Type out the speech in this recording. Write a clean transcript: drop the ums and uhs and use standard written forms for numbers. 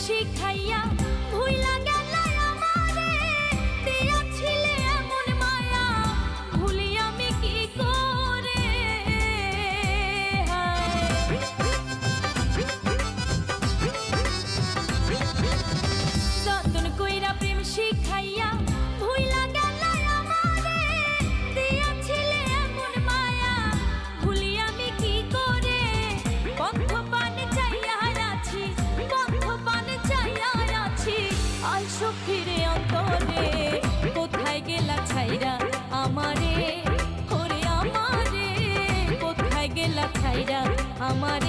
শিখাইয়া ভুইলা গেলা আমারে দিয়াছিলে এমন মায়া ভুলি আমি কি করে যতন কইরা প্রেম শিখাইয়া ভুইলা গেলা আমারে দিয়াছিলে এমন মায়া ভুলি আমি কি করে বন্ধ পানে চাইয়া আছি বন্ধ পানে চাইয়া আছি আইসো ফিরে অন্তরে কোথায় গেলা ছাইরা আমারে ওরে আমারে কোথায় গেলা ছাইরা আমারে